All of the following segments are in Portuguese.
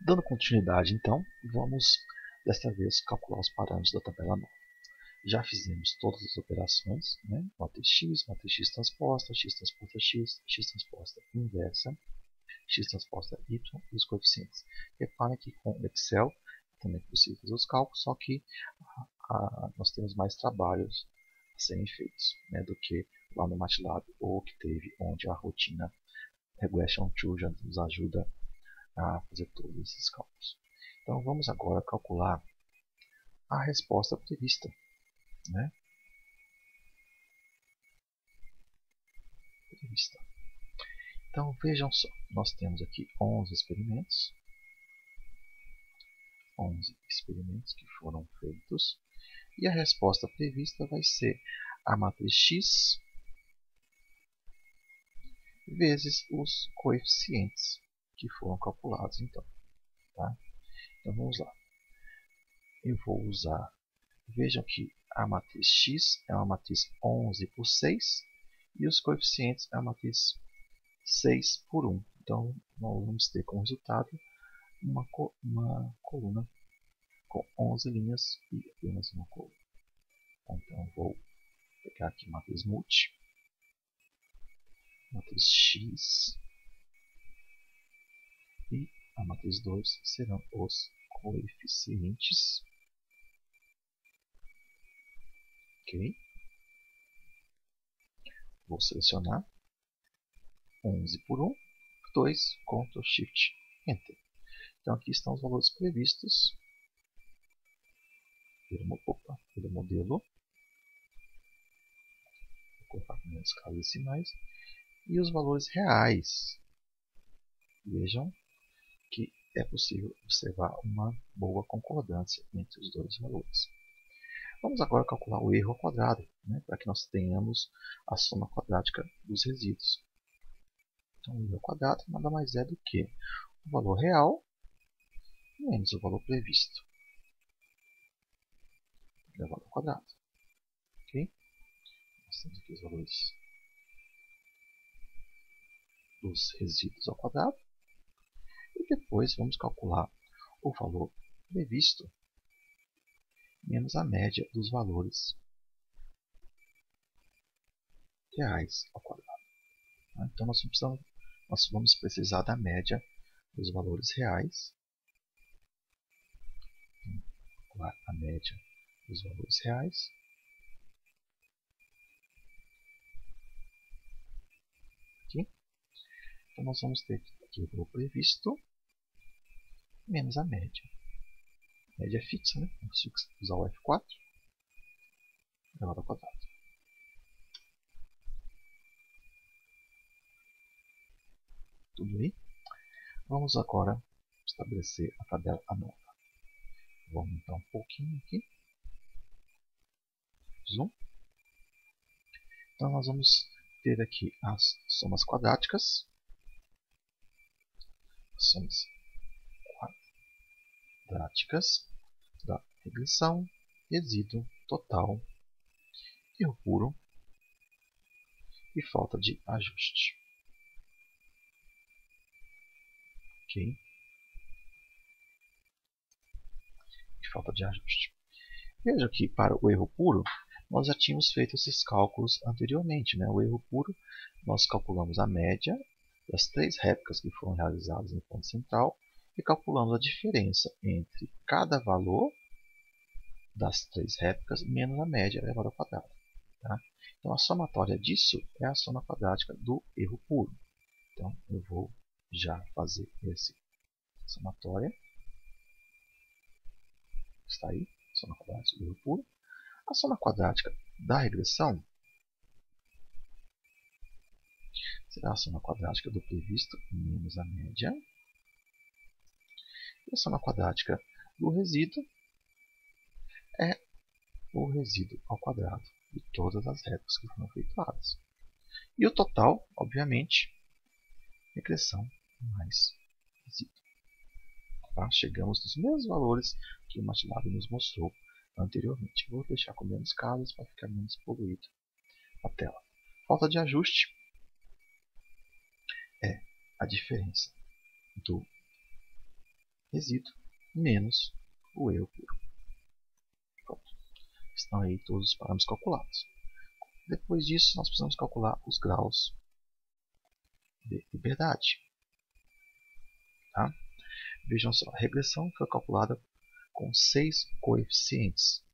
Dando continuidade, então, vamos desta vez calcular os parâmetros da tabela nova. Já fizemos todas as operações, né? Matriz x transposta, x transposta x transposta inversa, x transposta y e os coeficientes. Reparem que com o Excel também é possível fazer os cálculos, só que nós temos mais trabalhos a serem feitos, né, do que lá no MATLAB ou Octave, onde a rotina Regression 2 já nos ajuda a fazer todos esses cálculos. Então vamos agora calcular a resposta prevista, né? Então vejam só, nós temos aqui 11 experimentos que foram feitos, e a resposta prevista vai ser a matriz x vezes os coeficientes que foram calculados. Então, tá? Então vamos lá. Eu vou usar, vejam que a matriz x é uma matriz 11 por 6 e os coeficientes é a matriz 6 por 1. Então nós vamos ter como resultado uma coluna com 11 linhas e apenas uma coluna. Então vou pegar aqui a matriz multi, matriz x e a matriz 2 serão os coeficientes. Ok? Vou selecionar 11 por 1, 2, Ctrl Shift Enter. Então aqui estão os valores previstos pelo modelo. Vou colocar com menos casas decimais. E os valores reais. Vejam que é possível observar uma boa concordância entre os dois valores. Vamos agora calcular o erro ao quadrado, né, para que nós tenhamos a soma quadrática dos resíduos. Então, o erro ao quadrado nada mais é do que o valor real menos o valor previsto elevado ao quadrado. Ok? Nós temos aqui os valores dos resíduos ao quadrado. E depois vamos calcular o valor previsto menos a média dos valores reais ao quadrado. Então nós vamos precisar da média dos valores reais. Calcular a média dos valores reais. Aqui. Então nós vamos ter aqui o valor previsto menos a média. A média é fixa, né? Vamos usar o F4 elevado ao quadrado. Tudo bem? Vamos agora estabelecer a tabela nova. Vou aumentar um pouquinho aqui. Zoom. Então nós vamos ter aqui as somas quadráticas. Somas quadráticas da regressão, resíduo, total, erro puro e falta de ajuste. Ok? E falta de ajuste. Veja que para o erro puro, nós já tínhamos feito esses cálculos anteriormente, né? O erro puro, nós calculamos a média das 3 réplicas que foram realizadas no ponto central e calculamos a diferença entre cada valor das 3 réplicas menos a média elevada ao quadrado. Tá? Então a somatória disso é a soma quadrática do erro puro. Então eu vou já fazer essa somatória. Está aí, soma quadrática do erro puro. A soma quadrática da regressão será a soma quadrática do previsto menos a média. E a soma quadrática do resíduo é o resíduo ao quadrado de todas as réplicas que foram efetuadas. E o total, obviamente, regressão mais resíduo. Tá? Chegamos nos mesmos valores que o MATLAB nos mostrou anteriormente. Vou deixar com menos casas para ficar menos poluído a tela. Falta de ajuste é a diferença do resíduo menos o erro puro. Pronto. Estão aí todos os parâmetros calculados. Depois disso, nós precisamos calcular os graus de liberdade. Tá? Vejam só, a regressão foi calculada com 6 coeficientes.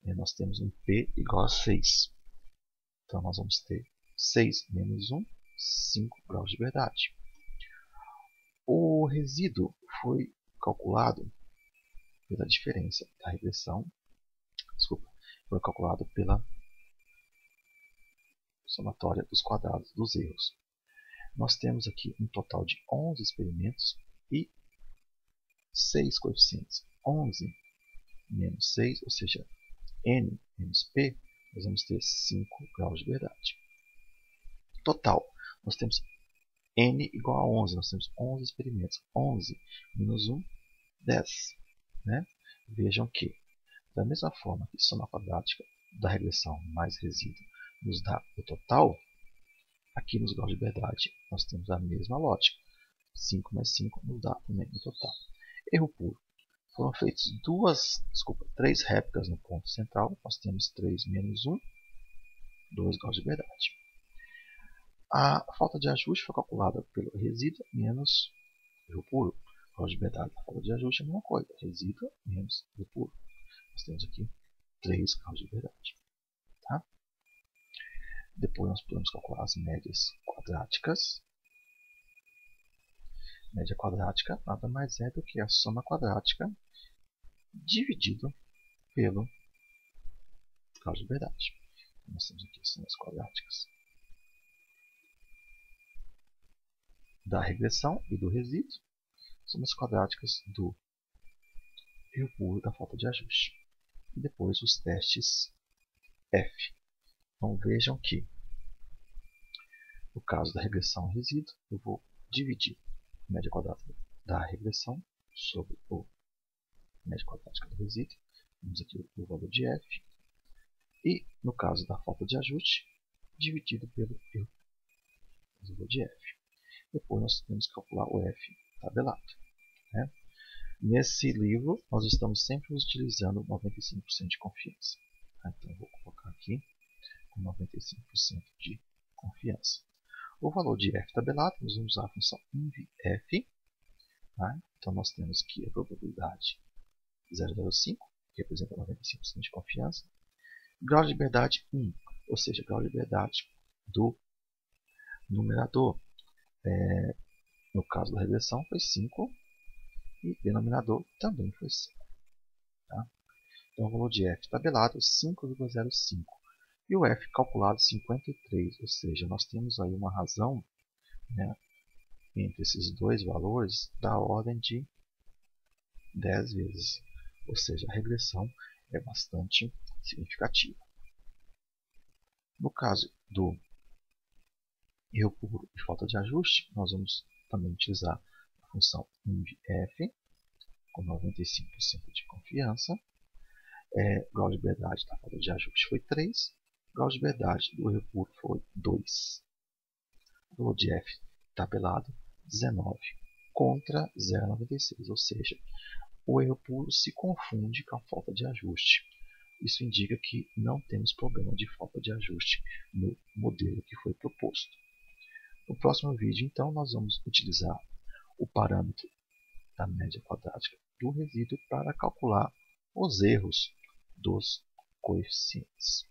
Nós temos um P igual a 6. Então, nós vamos ter 6 menos 1, 5 graus de liberdade. O resíduo foi calculado pela diferença da regressão. Desculpa, foi calculado pela somatória dos quadrados dos erros. Nós temos aqui um total de 11 experimentos e 6 coeficientes. 11 menos 6, ou seja, N menos P, nós vamos ter 5 graus de liberdade. Total, nós temos N igual a 11, nós temos 11 experimentos. 11 menos 1, 10. Né? Vejam que, da mesma forma que soma quadrática da regressão mais resíduo nos dá o total, aqui nos graus de liberdade nós temos a mesma lógica. 5 mais 5 nos dá também o total. Erro puro. Foram feitas 3 réplicas no ponto central. Nós temos 3 menos 1, 2 graus de liberdade. A falta de ajuste foi calculada pelo resíduo menos erro puro. Grau de liberdade da falta de ajuste é a mesma coisa. Resíduo menos erro puro. Nós temos aqui 3 graus de liberdade. Tá? Depois nós podemos calcular as médias quadráticas. Média quadrática nada mais é do que a soma quadrática dividido pelo grau de liberdade. Nós temos aqui as somas quadráticas da regressão e do resíduo, somas quadráticas do erro puro da falta de ajuste. E depois os testes F. Então vejam que, no caso da regressão e resíduo, eu vou dividir a média quadrática da regressão sobre a média quadrática do resíduo. Temos aqui o valor de F. E, no caso da falta de ajuste, dividido pelo erro, o valor de F. Depois nós temos que calcular o F tabelado. Né? Nesse livro, nós estamos sempre utilizando 95% de confiança. Tá? Então, eu vou colocar aqui com 95% de confiança. O valor de F tabelado, nós vamos usar a função invF. Tá? Então, nós temos aqui a probabilidade 0,05, que representa 95% de confiança. Grau de liberdade 1, ou seja, grau de liberdade do numerador. No caso da regressão foi 5 e denominador também foi 5. Tá? Então o valor de F tabelado 5,05 e o F calculado 53, ou seja, nós temos aí uma razão, né, entre esses dois valores da ordem de 10 vezes, ou seja, a regressão é bastante significativa. No caso do erro puro e falta de ajuste, nós vamos também utilizar a função invF com 95% de confiança. Grau de liberdade da falta de ajuste foi 3. Grau de liberdade do erro puro foi 2. O valor de F tabelado 19 contra 0,96, ou seja, o erro puro se confunde com a falta de ajuste. Isso indica que não temos problema de falta de ajuste no modelo que foi proposto. No próximo vídeo, então, nós vamos utilizar o parâmetro da média quadrática do resíduo para calcular os erros dos coeficientes.